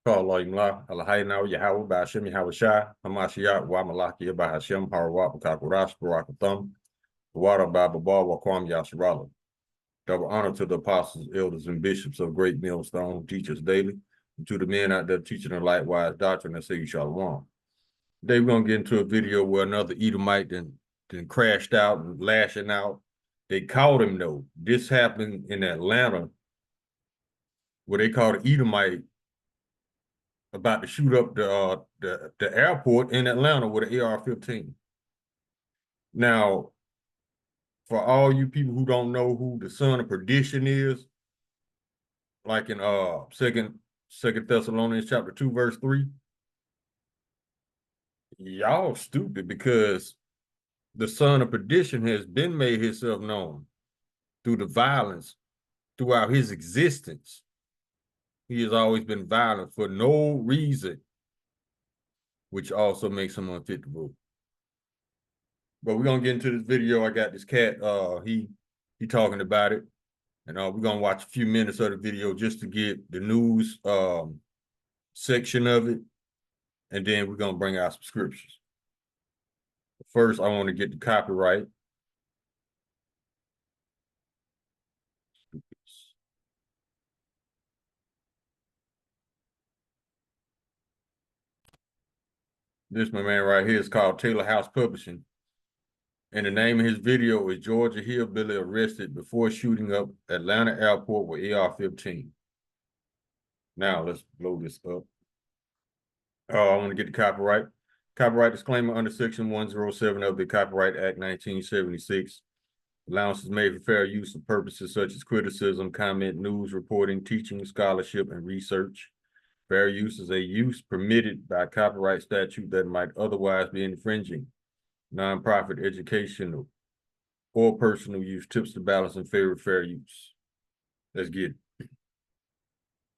Allah Imla, Allahayna, Yahweh, Bashim, Yahweh Shai, Hamashiach, Wamalaki, Bahashim, Harawat, Kakurash, Barakatham, Wada Baba Wakwam Yasharala. Double honor to the apostles, elders, and bishops of Great Millstone who teach us daily, and to the men out there teaching the likewise doctrine that say you shall want. Today we're gonna get into a video where another Edomite then crashed out and lashing out. They caught him though. This happened in Atlanta, where they caught an Edomite about to shoot up the airport in Atlanta with an AR-15. Now, for all you people who don't know who the son of perdition is, like in Second Thessalonians chapter 2, verse 3, y'all stupid, because the son of perdition has been made himself known through the violence throughout his existence. He has always been violent for no reason, which also makes him unfit to rule. But we're gonna get into this video. I got this cat, he talking about it, and we're gonna watch a few minutes of the video just to get the news section of it, and then we're gonna bring out some scriptures. First, I want to get the copyright. This my man right here is called Taylor House Publishing. And the name of his video is Georgia Hillbilly Arrested Before Shooting Up Atlanta Airport with AR-15. Now let's blow this up. I want to get the copyright. Copyright disclaimer under Section 107 of the Copyright Act 1976. Allowance is made for fair use of purposes such as criticism, comment, news, reporting, teaching, scholarship, and research. Fair use is a use permitted by copyright statute that might otherwise be infringing. Nonprofit, educational, or personal use tips the balance in favor of fair use. Let's get it.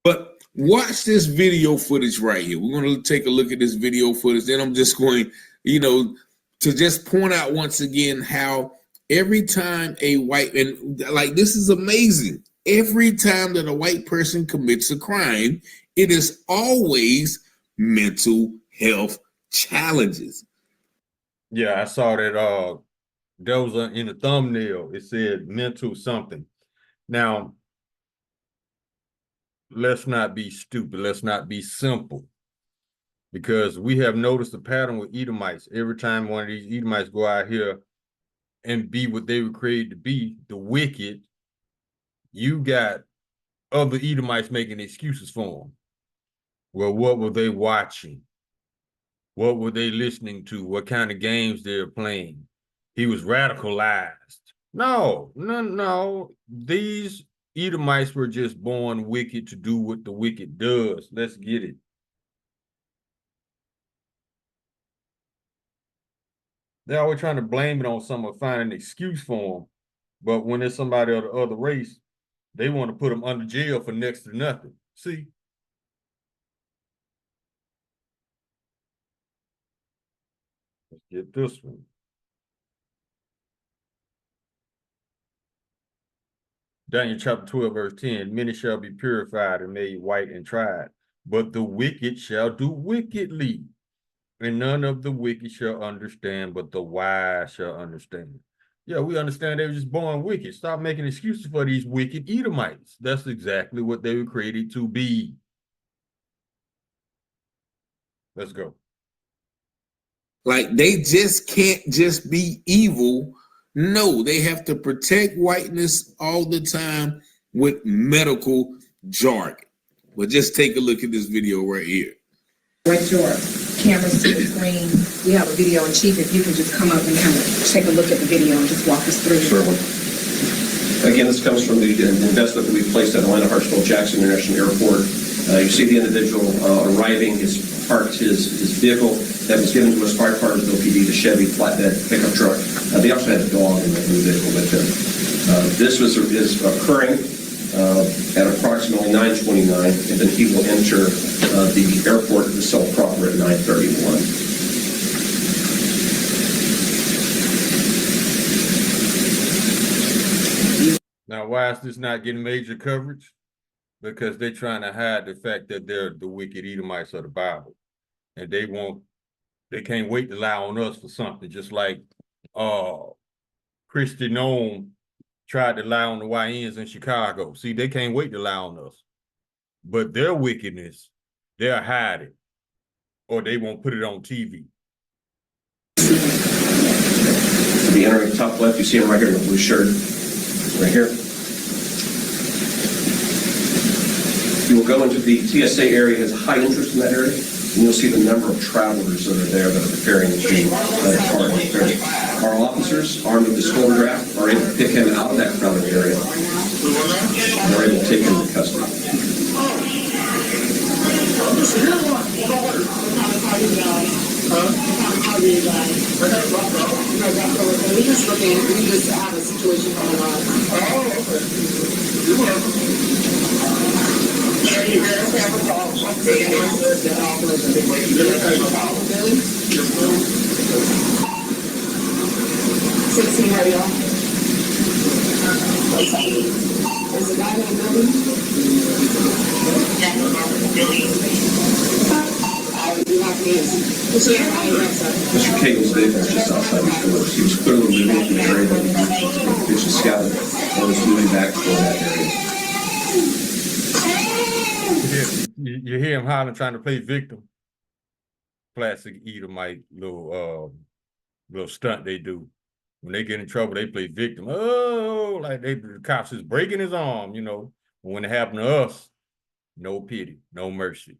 But watch this video footage right here. We're going to take a look at this video footage. Then I'm just going, to just point out once again how every time a white, and like this is amazing, every time that a white person commits a crime, it is always mental health challenges. Yeah, I saw that there was in the thumbnail, it said mental something. Now, let's not be stupid. Let's not be simple. Because we have noticed a pattern with Edomites. Every time one of these Edomites go out here and be what they were created to be, the wicked, you got other Edomites making excuses for them. Well, what were they watching? What were they listening to? What kind of games they're playing? He was radicalized. No. These Edomites were just born wicked to do what the wicked does. Let's get it. They're always trying to blame it on someone, find an excuse for them. But when there's somebody of the other race, they want to put them under jail for next to nothing. See? Let's get this one. Daniel chapter 12, verse 10, many shall be purified and made white and tried, but the wicked shall do wickedly, and none of the wicked shall understand, but the wise shall understand. Yeah, we understand they were just born wicked. Stop making excuses for these wicked Edomites. That's exactly what they were created to be. Let's go. Like they just can't just be evil. No, they have to protect whiteness all the time with medical jargon. But just take a look at this video right here. Direct your cameras to the screen. We have a video in chief. If you can just come up and kind of take a look at the video and just walk us through. Certainly. Again, this comes from the investment that we placed at Atlanta Hartsfield Jackson International Airport. You see the individual arriving, parked his vehicle that was given to us by Cartersville PD, the Chevy flatbed pickup truck. They also had a dog in the vehicle with them. This is occurring at approximately 9:29, and then he will enter the airport to sell proper at 9:31. Now, why is this not getting major coverage? because they're trying to hide the fact that they're the wicked Edomites of the Bible. And they can't wait to lie on us for something, just like Christy Nome tried to lie on the YNs in Chicago. See, they can't wait to lie on us. But their wickedness, they'll hide it, or they won't put it on TV. The entering top left, you see him right here in the blue shirt, right here. You will go into the TSA area, has high interest in that area, and you'll see the number of travelers that are there that are preparing to depart. Our officers, armed with this photograph, are able to pick him out of that crowded area. And they're able to take him into custody. We just looking, we just have a situation going on. You guys have a problem. Really? 16 radio. Is the guy in the building? Mr. Cagle's vehicle was just outside the doors. He was clearly moving from the area that he was scouted and was moving back toward that area. You hear him hollering, trying to play victim. Classic Edomite little stunt they do. When they get in trouble, they play victim. Oh, like the cops is breaking his arm, you know. When it happened to us, no pity, no mercy.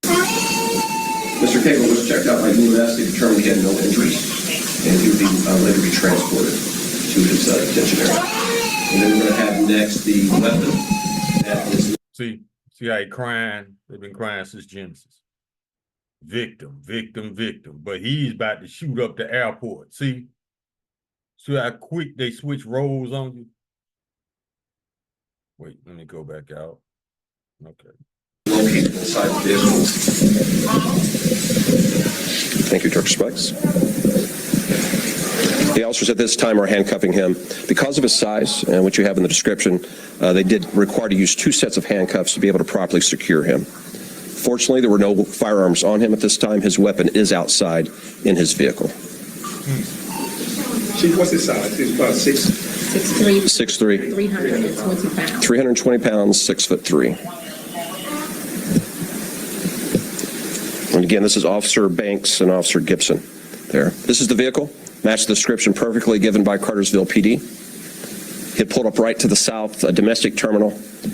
Mr. Cagle was checked out by UMS. They determined he had no injuries, and he would be later be transported to his detention area. And then we're going to have next the weapon that is. See how he crying? They've been crying since Genesis. Victim, victim, victim. But he's about to shoot up the airport. See how quick they switch roles on you? Wait, let me go back out. Okay. Located inside the vehicle. Thank you, Director Spikes. The officers at this time are handcuffing him. Because of his size and what you have in the description, they did require to use 2 sets of handcuffs to be able to properly secure him. Fortunately, there were no firearms on him at this time. His weapon is outside in his vehicle. Chief, what's his size? He's about 6'3", 6'3", 320 pounds. 320 pounds, 6'3". And again, this is Officer Banks and Officer Gibson there. This is the vehicle. Matched the description perfectly given by Cartersville PD. It pulled up right to the south, a domestic terminal,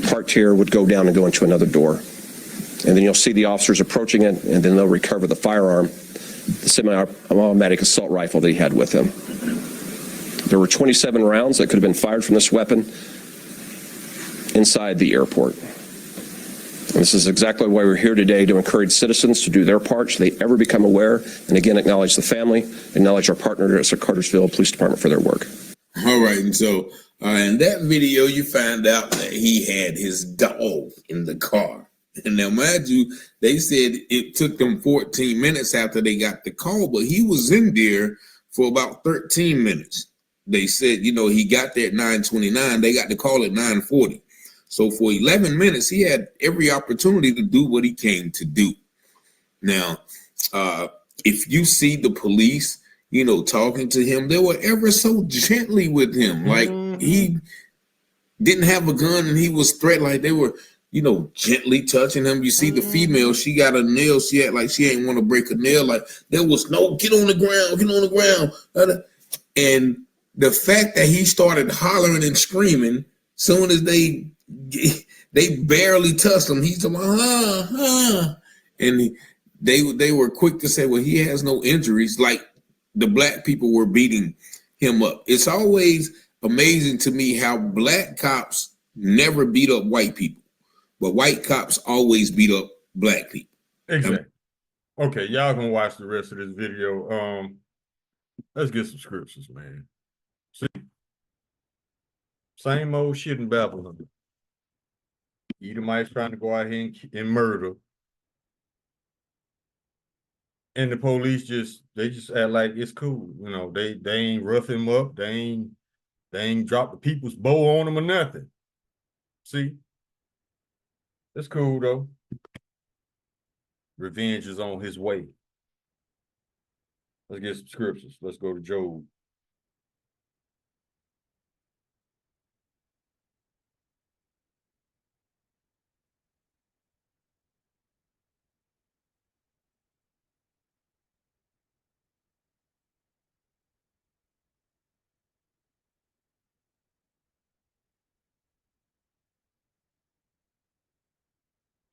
parked here, would go down and go into another door. And then you'll see the officers approaching it, and then they'll recover the firearm, the semi-automatic assault rifle that he had with him. There were 27 rounds that could have been fired from this weapon inside the airport. And this is exactly why we're here today, to encourage citizens to do their part so they ever become aware, and again, acknowledge the family, acknowledge our partner at the Cartersville Police Department for their work. All right, and so in that video, you find out that he had his dog in the car. And now, mind you, they said it took them 14 minutes after they got the call, but he was in there for about 13 minutes. They said, you know, he got there at 9:29. They got the call at 9:40. So for 11 minutes, he had every opportunity to do what he came to do. Now, if you see the police, you know, talking to him, they were ever so gently with him. Like he didn't have a gun and he was threatened. Like they were, you know, gently touching him. You see the female, she got a nail. She had like she ain't want to break a nail. Like there was no get on the ground, get on the ground. And the fact that he started hollering and screaming, soon as they barely touched him, he's like, and they were quick to say, well, he has no injuries. Like the black people were beating him up. It's always amazing to me how black cops never beat up white people, but white cops always beat up black people. Exactly. Okay, y'all gonna watch the rest of this video. Let's get some scriptures, man. See, same old shit in Babylon. Edomites trying to go out here and murder. And the police just act like it's cool. You know, they ain't rough him up. They ain't dropped the people's bow on him or nothing. See? That's cool though. Revenge is on his way. Let's get some scriptures. Let's go to Job.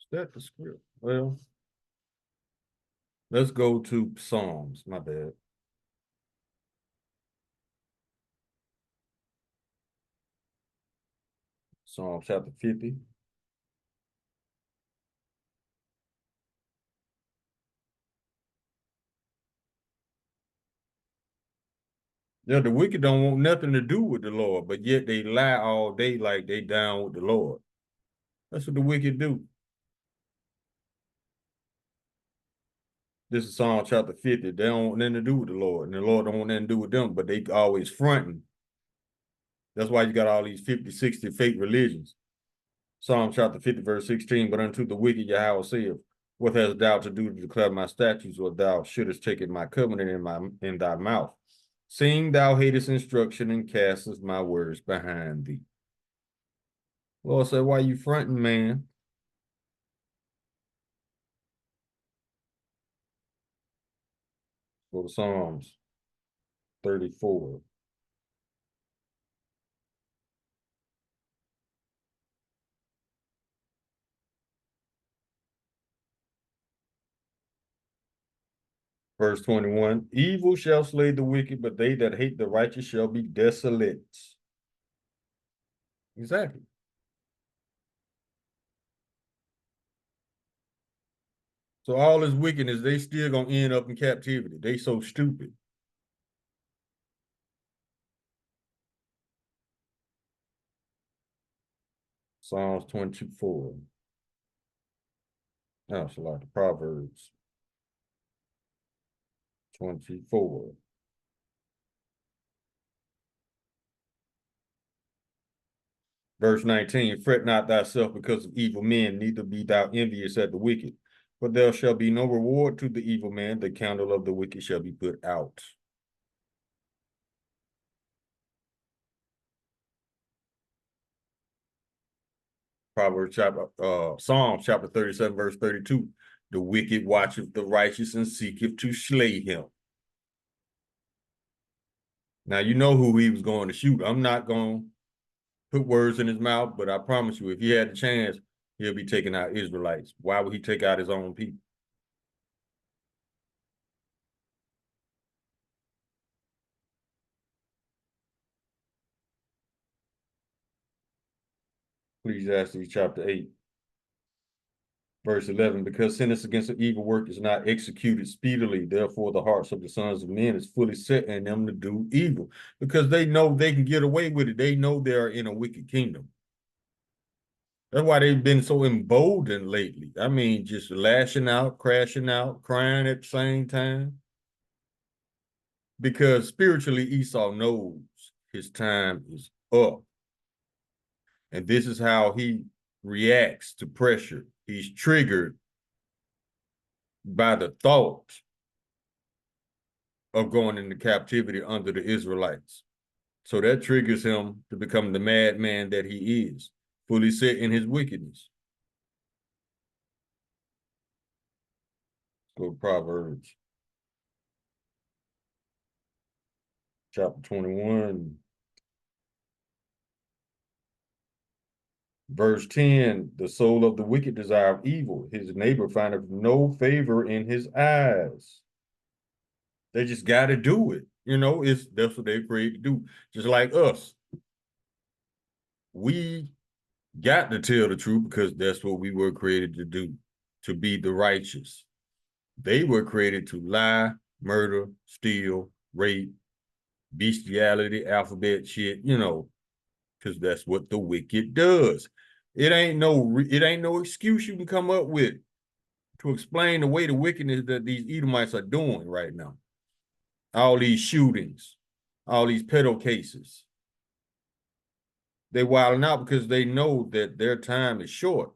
Is that the script? Well, let's go to Psalms. My bad. Psalm chapter 50. Yeah, the wicked don't want nothing to do with the Lord, but yet they lie all day like they down with the Lord. That's what the wicked do. This is Psalm chapter 50. They don't want nothing to do with the Lord, and the Lord don't want nothing to do with them, but they always fronting. That's why you got all these 50, 60 fake religions. Psalm chapter 50, verse 16, but unto the wicked Yahweh saith, what hast thou to do to declare my statutes, or thou shouldest take my covenant in thy mouth? Seeing thou hatest instruction and castest my words behind thee. Lord said, why you fronting, man? Go to Psalms 34. Verse 21, evil shall slay the wicked, but they that hate the righteous shall be desolate. Exactly. So all this wickedness, they still gonna end up in captivity. They so stupid. Psalms 24. No, it's a lot of Proverbs 24. Verse 19, fret not thyself because of evil men, neither be thou envious at the wicked. For there shall be no reward to the evil man, the candle of the wicked shall be put out. Psalm chapter 37, verse 32. The wicked watcheth the righteous and seeketh to slay him. Now you know who he was going to shoot. I'm not going to put words in his mouth, but I promise you, if he had the chance, he'll be taking out Israelites. Why would he take out his own people? Ecclesiastes chapter 8. Verse 11, because sentence against an evil work is not executed speedily, therefore the hearts of the sons of men is fully set in them to do evil, because they know they can get away with it. They know they're in a wicked kingdom. That's why they've been so emboldened lately. I mean, just lashing out, crashing out, crying at the same time. Because spiritually, Esau knows his time is up. And this is how he reacts to pressure. He's triggered by the thought of going into captivity under the Israelites. So that triggers him to become the madman that he is, fully set in his wickedness. Let's go to Proverbs. Chapter 21. Verse 10, the soul of the wicked desire evil. His neighbor findeth no favor in his eyes. They just got to do it. You know, that's what they're afraid to do. Just like us. We got to tell the truth because that's what we were created to do, to be the righteous. They were created to lie, murder, steal, rape, bestiality, alphabet shit, you know, because that's what the wicked does. It ain't no excuse you can come up with to explain the way the wickedness that these Edomites are doing right now. All these shootings, all these pedo cases. They wilding out because they know that their time is short.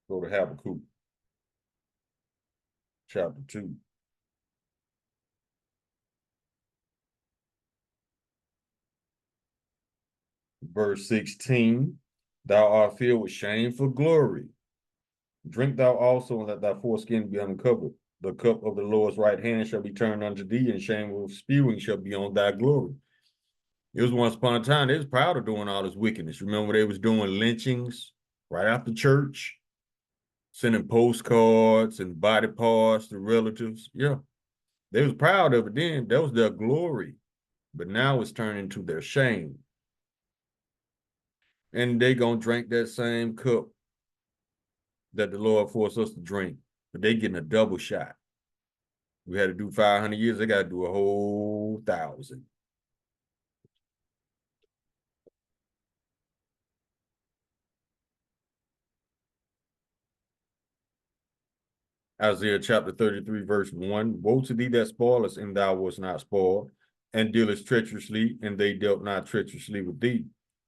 Go to Habakkuk. Chapter 2. Verse 16. Thou art filled with shameful glory. Drink thou also, and let thy foreskin be uncovered. The cup of the Lord's right hand shall be turned unto thee, and shameful spewing shall be on thy glory. It was once upon a time, they was proud of doing all this wickedness. Remember, they was doing lynchings right after church, sending postcards and body parts to relatives. Yeah, they was proud of it then. That was their glory. But now it's turning to their shame. And they gonna drink that same cup that the Lord forced us to drink, but they getting a double shot. We had to do 500 years, they got to do a whole 1,000. Isaiah chapter 33, verse 1. Woe to thee that spoilest, and thou wast not spoiled, and dealest treacherously, and they dealt not treacherously with thee.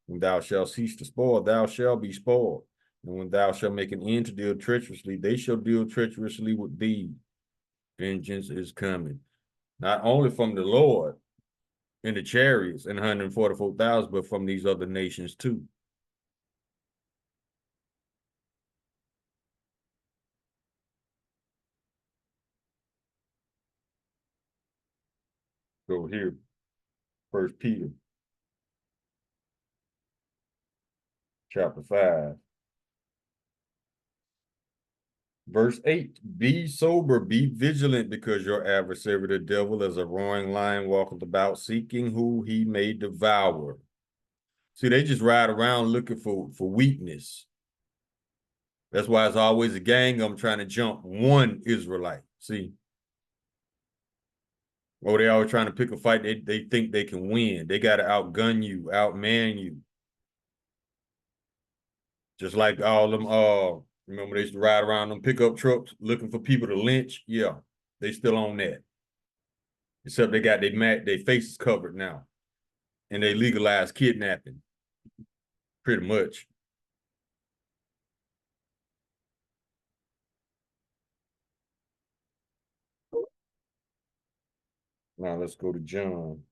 When thou shalt cease to spoil, thou shalt be spoiled. And when thou shalt make an end to deal treacherously, they shall deal treacherously with thee. Vengeance is coming, not only from the Lord in the chariots and 144,000, but from these other nations too. Go here, 1 Peter chapter 5. Verse 8, be sober, be vigilant, because your adversary, the devil, as a roaring lion, walketh about, seeking who he may devour. See, they just ride around looking for weakness. That's why it's always a gang of them trying to jump one Israelite. See? Or they always trying to pick a fight they think they can win. They got to outgun you, outman you. Just like all them, remember they used to ride around them pickup trucks looking for people to lynch? Yeah, they still on that. Except they got their faces covered now. And they legalized kidnapping. Pretty much. Now let's go to John.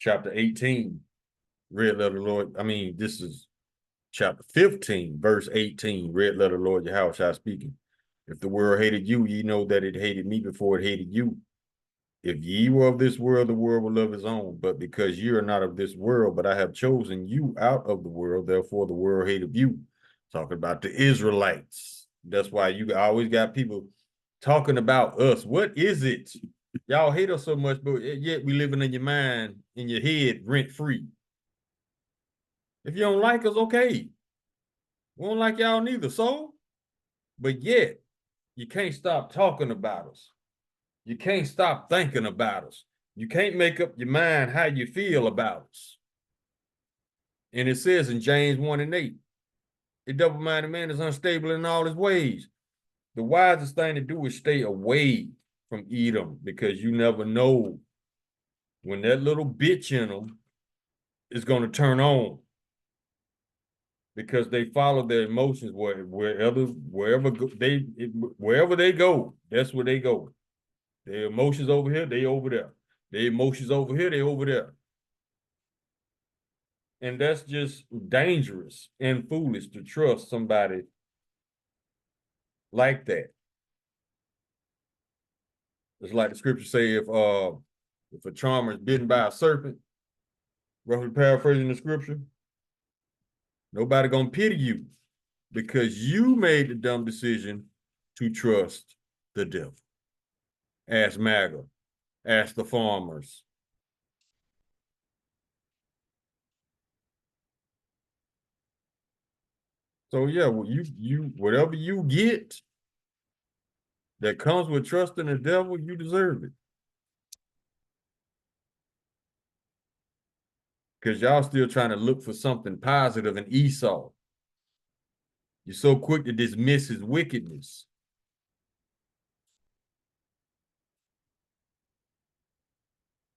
Chapter 18. Red letter Lord. This is chapter 15, verse 18. Red letter Lord Yahushua speaking. If the world hated you, ye know that it hated me before it hated you. If ye were of this world, the world would love his own. But because ye are not of this world, but I have chosen you out of the world, therefore the world hated you. Talking about the Israelites. That's why you always got people talking about us. What is it? Y'all hate us so much, but yet we living in your mind, in your head, rent-free. If you don't like us, okay. We don't like y'all neither, so? But yet, you can't stop talking about us. You can't stop thinking about us. You can't make up your mind how you feel about us. And it says in James 1:8, a double-minded man is unstable in all his ways. The wisest thing to do is stay away from Edom, because you never know when that little bitch in them is going to turn on, because they follow their emotions wherever they go, that's where they go. Their emotions over here, they over there. Their emotions over here, they over there. And that's just dangerous and foolish to trust somebody like that. It's like the scripture say, if a charmer is bitten by a serpent, roughly paraphrasing the scripture, nobody gonna pity you because you made the dumb decision to trust the devil. Ask MAGA, ask the farmers. So yeah, you whatever you get that comes with trusting the devil, you deserve it. Because y'all still trying to look for something positive in Esau. You're so quick to dismiss his wickedness.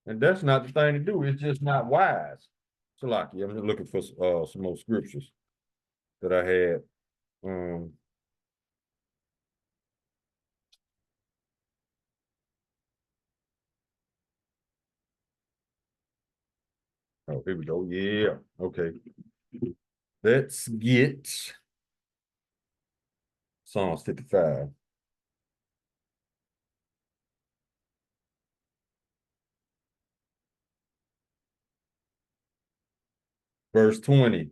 And that's not the thing to do. It's just not wise. Salaki, I'm just looking for some more scriptures that I had. Oh, here we go. Yeah. Okay. Let's get Psalms 55. Verse 20.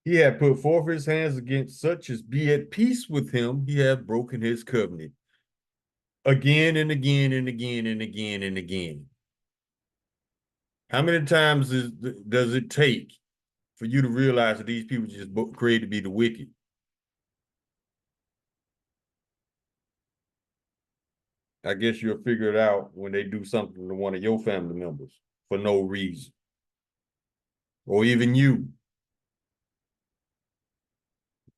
He had put forth his hands against such as be at peace with him. He hath broken his covenant. Again and again and again and again and again. How many times does it take for you to realize that these people just created to be the wicked? I guess you'll figure it out when they do something to one of your family members for no reason. Or even you.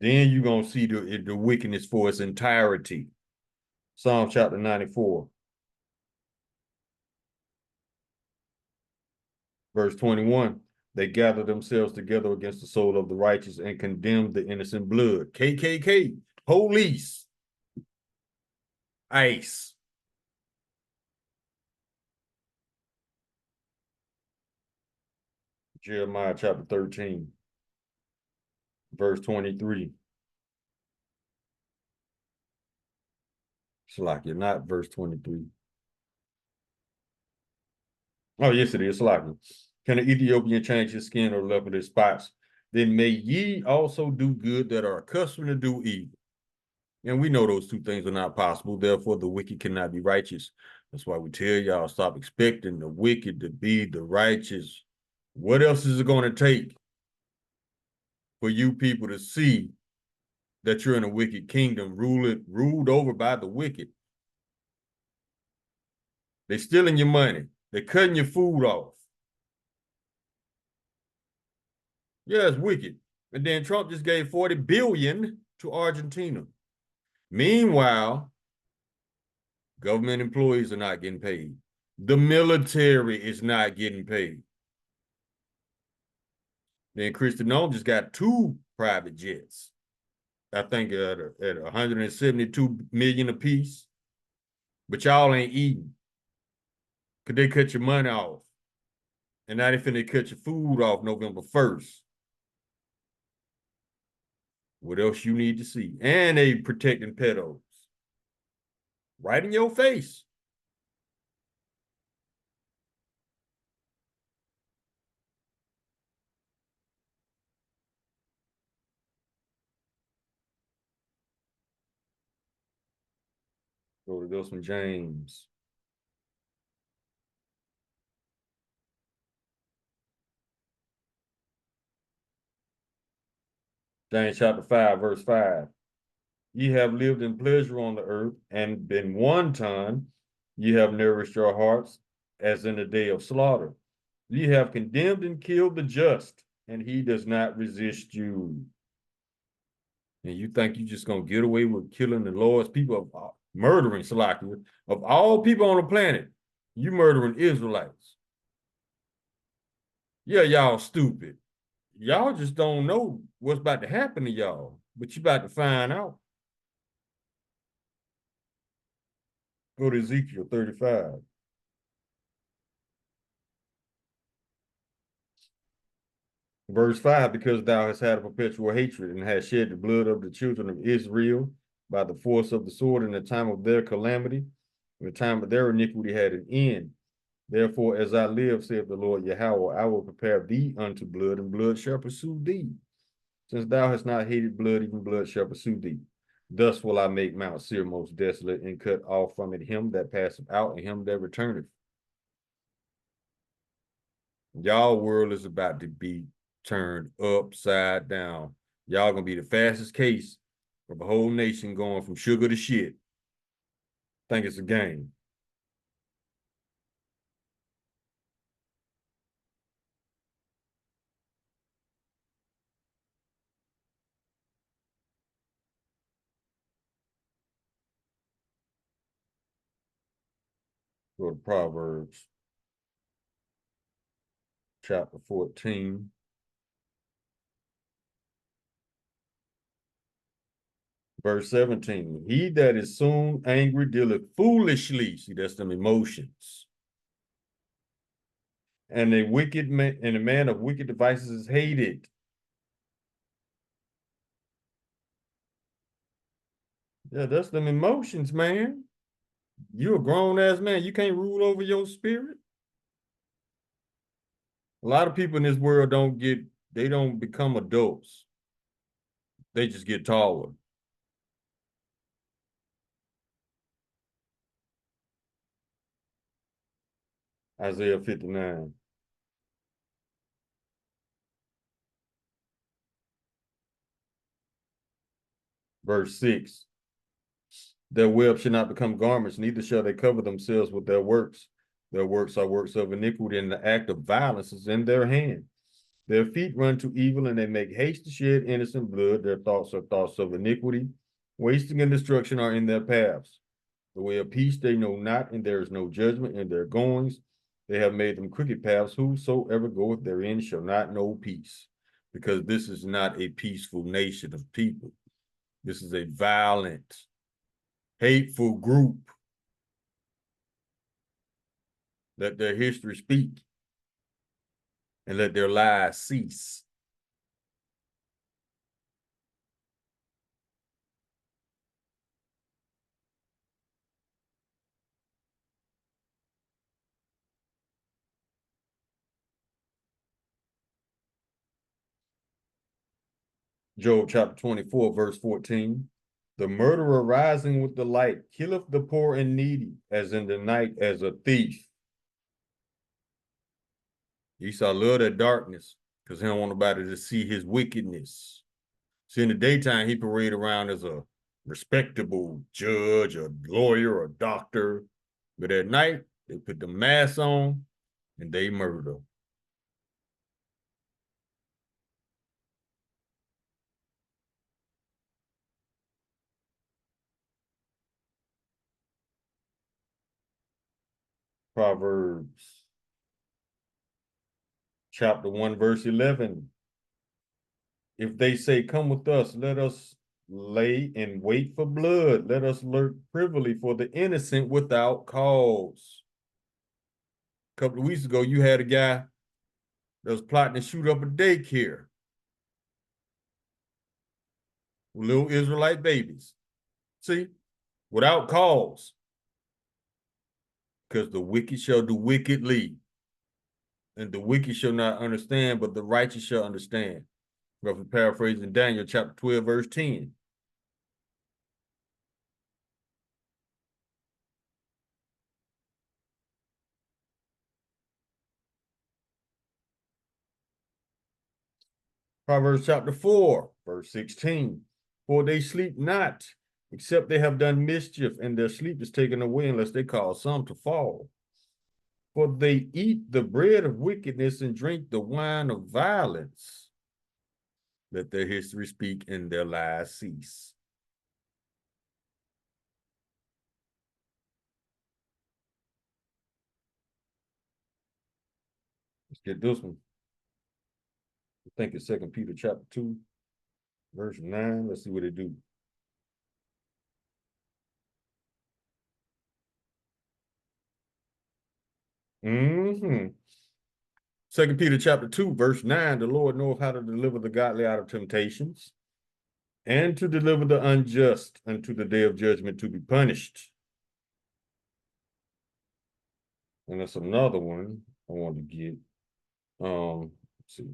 Then you're going to see the wickedness for its entirety. Psalm chapter 94. Verse 21. They gather themselves together against the soul of the righteous and condemn the innocent blood. KKK. Police. ICE. Jeremiah chapter 13. Verse 23. Salakia, not verse 23. Oh, yes, it is. Salakia. Can an Ethiopian change his skin or leopard his spots? Then may ye also do good that are accustomed to do evil. And we know those two things are not possible. Therefore, the wicked cannot be righteous. That's why we tell y'all stop expecting the wicked to be the righteous. What else is it going to take for you people to see that you're in a wicked kingdom, ruled over by the wicked? They're stealing your money. They're cutting your food off. Yeah, it's wicked. And then Trump just gave 40 billion to Argentina. Meanwhile, government employees are not getting paid. The military is not getting paid. Then Kristi Noem just got 2 private jets. I think at 172 million apiece. But y'all ain't eating. Could they cut your money off? And now they finna cut your food off November 1st. What else you need to see? And they protecting pedos. Right in your face. Go to Wilson James. James chapter 5, verse 5. Ye have lived in pleasure on the earth, and been one time ye have nourished your hearts, as in the day of slaughter. Ye have condemned and killed the just, and he does not resist you. And you think you just gonna get away with killing the Lord's people, murdering Salakia, of all people on the planet, you murdering Israelites. Yeah, y'all stupid. Y'all just don't know what's about to happen to y'all, but you about to find out. Go to Ezekiel 35. Verse 5, because thou hast had a perpetual hatred and hast shed the blood of the children of Israel by the force of the sword in the time of their calamity, in the time of their iniquity had an end. Therefore, as I live, saith the Lord Yahweh, I will prepare thee unto blood, and blood shall pursue thee. Since thou hast not hated blood, even blood shall pursue thee. Thus will I make Mount Seir most desolate, and cut off from it him that passeth out, and him that returneth. Y'all world is about to be turned upside down. Y'all gonna be the fastest case of a whole nation going from sugar to shit. Think it's a game. Go to Proverbs. chapter 14. Verse 17, he that is soon angry dealeth foolishly. See, that's them emotions. And a wicked man and a man of wicked devices is hated. Yeah, that's them emotions, man. You're a grown-ass man. You can't rule over your spirit. A lot of people in this world they don't become adults. They just get taller. Isaiah 59. Verse 6. Their web shall not become garments, neither shall they cover themselves with their works. Their works are works of iniquity, and the act of violence is in their hand. Their feet run to evil, and they make haste to shed innocent blood. Their thoughts are thoughts of iniquity. Wasting and destruction are in their paths. The way of peace they know not, and there is no judgment in their goings. They have made them crooked paths. Whosoever goeth therein shall not know peace, because this is not a peaceful nation of people. This is a violent, hateful group. Let their history speak, and let their lies cease. Job chapter 24, verse 14. The murderer rising with the light killeth the poor and needy, as in the night as a thief. Esau loved that darkness because he don't want nobody to see his wickedness. See, in the daytime, he parade around as a respectable judge, a lawyer, a doctor. But at night, they put the mask on and they murder. Proverbs chapter 1, verse 11. If they say, come with us, let us lay and wait for blood. Let us lurk privily for the innocent without cause. A couple of weeks ago, you had a guy that was plotting to shoot up a daycare with little Israelite babies. See, without cause. Because the wicked shall do wickedly, and the wicked shall not understand, but the righteous shall understand. Roughly paraphrasing Daniel chapter 12, verse 10. Proverbs chapter 4, verse 16. For they sleep not, except they have done mischief, and their sleep is taken away unless they cause some to fall. For they eat the bread of wickedness and drink the wine of violence. Let their history speak and their lies cease. Let's get this one. I think it's 2 Peter chapter 2, verse 9. Let's see what it do. Mm-hmm. 2 Peter chapter 2, verse 9, the Lord knoweth how to deliver the godly out of temptations, and to deliver the unjust unto the day of judgment to be punished. And that's another one I want to get. Let's see.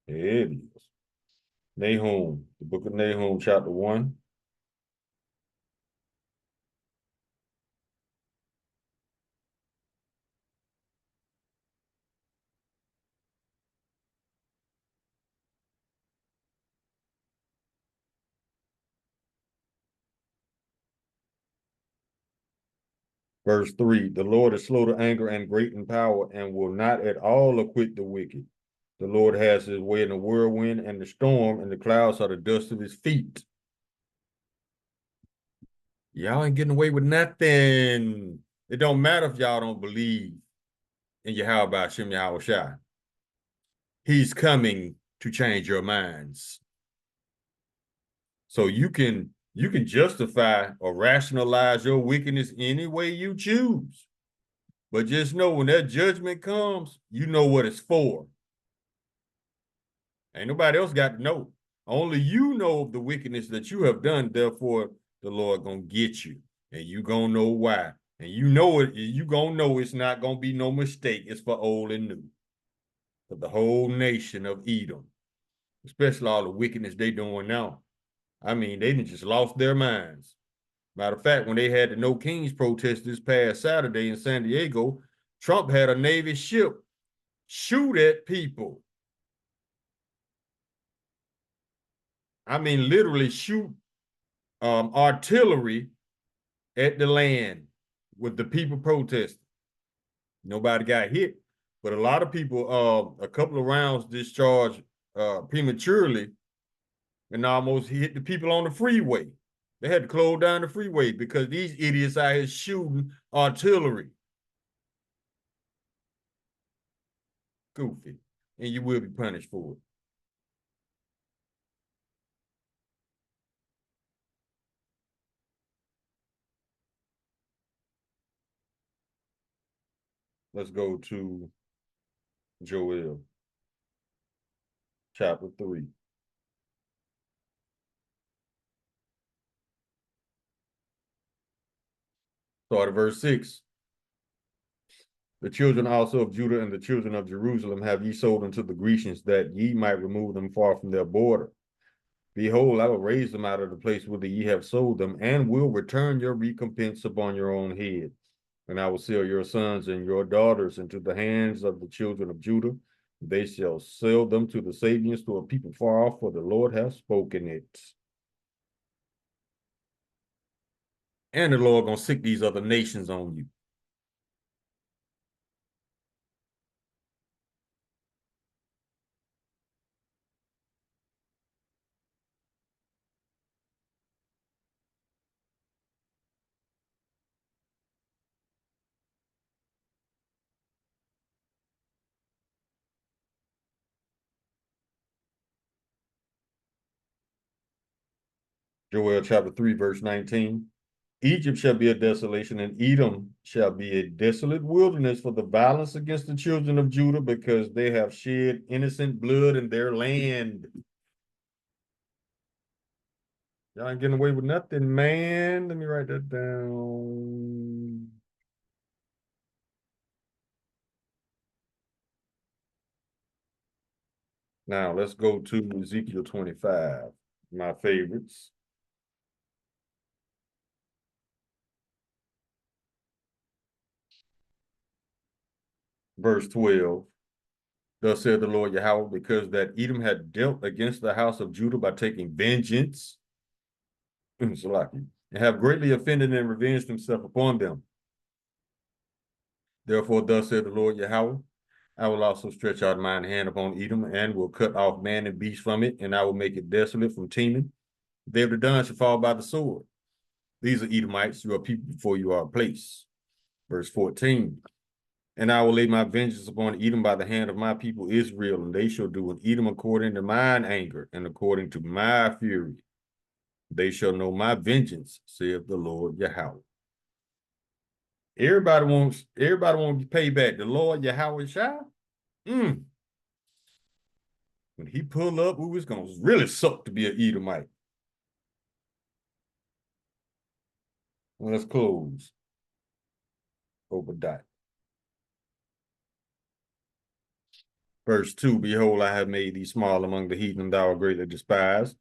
There it is. Nahum, the book of Nahum, chapter 1. Verse 3, the Lord is slow to anger and great in power, and will not at all acquit the wicked. The Lord has his way in the whirlwind and the storm, and the clouds are the dust of his feet. Y'all ain't getting away with nothing. It don't matter if y'all don't believe in Yahweh Hashem Yahweh Shai. He's coming to change your minds. So you can justify or rationalize your wickedness any way you choose. But just know when that judgment comes, you know what it's for. Ain't nobody else got to know. Only you know of the wickedness that you have done. Therefore, the Lord gonna get you, and you gonna know why. And you know it. You gonna know it's not gonna be no mistake. It's for old and new. For the whole nation of Edom, especially all the wickedness they doing now. I mean, they just lost their minds. Matter of fact, when they had the No Kings protest this past Saturday in San Diego, Trump had a Navy ship shoot at people. I mean, literally shoot artillery at the land with the people protesting. Nobody got hit, but a lot of people, a couple of rounds discharged prematurely and almost hit the people on the freeway. They had to close down the freeway because these idiots out here shooting artillery. Goofy. And you will be punished for it. Let's go to Joel, chapter 3. Start at verse 6. The children also of Judah and the children of Jerusalem have ye sold unto the Grecians, that ye might remove them far from their border. Behold, I will raise them out of the place whither ye have sold them, and will return your recompense upon your own head. And I will sell your sons and your daughters into the hands of the children of Judah. They shall sell them to the Sabians, to a people far off, for the Lord hath spoken it. And the Lord gonna sick these other nations on you. Joel chapter 3, verse 19. Egypt shall be a desolation, and Edom shall be a desolate wilderness for the violence against the children of Judah, because they have shed innocent blood in their land. Y'all ain't getting away with nothing, man. Let me write that down. Now let's go to Ezekiel 25, my favorites. Verse 12. Thus said the Lord Yahweh, because that Edom had dealt against the house of Judah by taking vengeance, and have greatly offended and revenged himself upon them. Therefore, thus said the Lord Yahweh, I will also stretch out mine hand upon Edom, and will cut off man and beast from it, and I will make it desolate from teeming. They of the done shall fall by the sword. These are Edomites, you are people before you are a place. Verse 14. And I will lay my vengeance upon Edom by the hand of my people Israel, and they shall do in Edom according to mine anger and according to my fury. They shall know my vengeance, saith the Lord Yahweh. Everybody wants to pay back. The Lord Yahweh Shai. When he pull up, it's gonna really suck to be an Edomite. Well, let's close. Obadiah. Verse 2, behold, I have made thee small among the heathen, thou art greatly despised.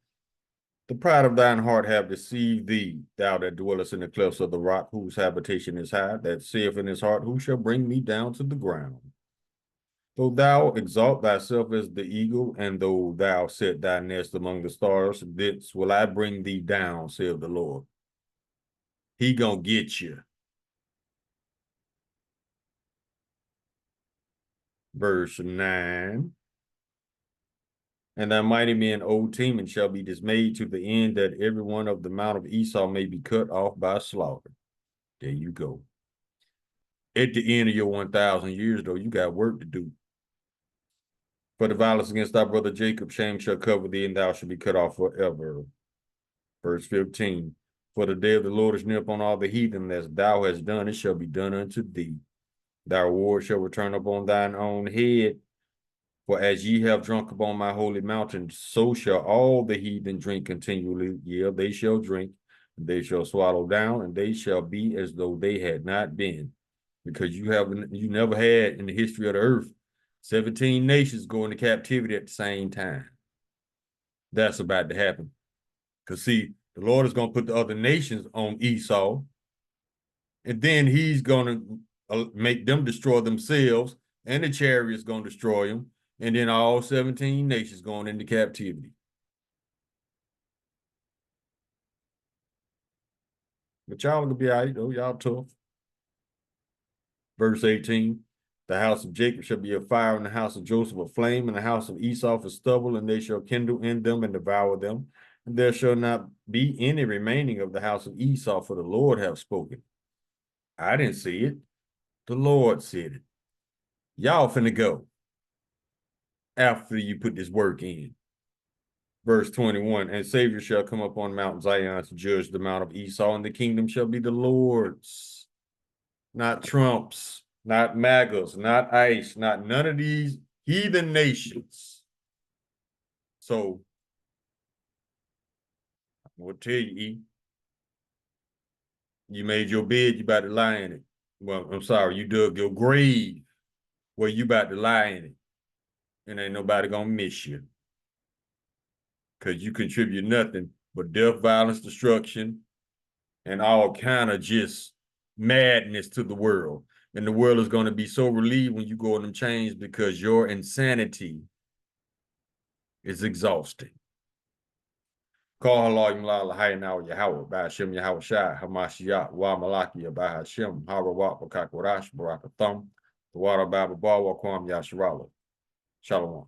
The pride of thine heart have deceived thee, thou that dwellest in the clefts of the rock, whose habitation is high, that saith in his heart, who shall bring me down to the ground? Though thou exalt thyself as the eagle, and though thou set thy nest among the stars, thence will I bring thee down, saith the Lord. He gonna get you. Verse 9. And thy mighty men, O Teman, shall be dismayed to the end that every one of the mount of Esau may be cut off by slaughter. There you go. At the end of your 1,000 years, though, you got work to do. For the violence against thy brother Jacob, shame shall cover thee, and thou shalt be cut off forever. Verse 15. For the day of the Lord is near upon all the heathen, as thou hast done, it shall be done unto thee. Thy reward shall return upon thine own head. For as ye have drunk upon my holy mountain, so shall all the heathen drink continually. Yeah, they shall drink, and they shall swallow down, and they shall be as though they had not been. Because you never had in the history of the earth 17 nations go into captivity at the same time. That's about to happen. Because see, the Lord is going to put the other nations on Esau, and then he's going to make them destroy themselves, and the chariot's going to destroy them, and then all 17 nations going into captivity. But y'all gonna be all right, though. Y'all tough. Verse 18, the house of Jacob shall be a fire, and the house of Joseph a flame, and the house of Esau a stubble, and they shall kindle in them and devour them. And there shall not be any remaining of the house of Esau, for the Lord hath spoken. I didn't see it. The Lord said it. Y'all finna go after you put this work in. Verse 21, and Savior shall come up on Mount Zion to judge the mount of Esau, and the kingdom shall be the Lord's. Not Trump's, not MAGA's, not ICE, not none of these heathen nations. So, I'm gonna tell you, E, you made your bed, you about to lie in it. Well, I'm sorry, you dug your grave where you about to lie in it. And ain't nobody gonna miss you. Because you contribute nothing but death, violence, destruction, and all kind of just madness to the world. And the world is going to be so relieved when you go in them chains because your insanity is exhausting. Call Halayim La Lahayanaw Yahweh, by Hashem Yahweh Shai, Hamashiach, Wa Malakia, by Hashem, Harawat, Bakakwarash, Barakatham, the water Bible Bar, Wakwam Yasharala. Shalom.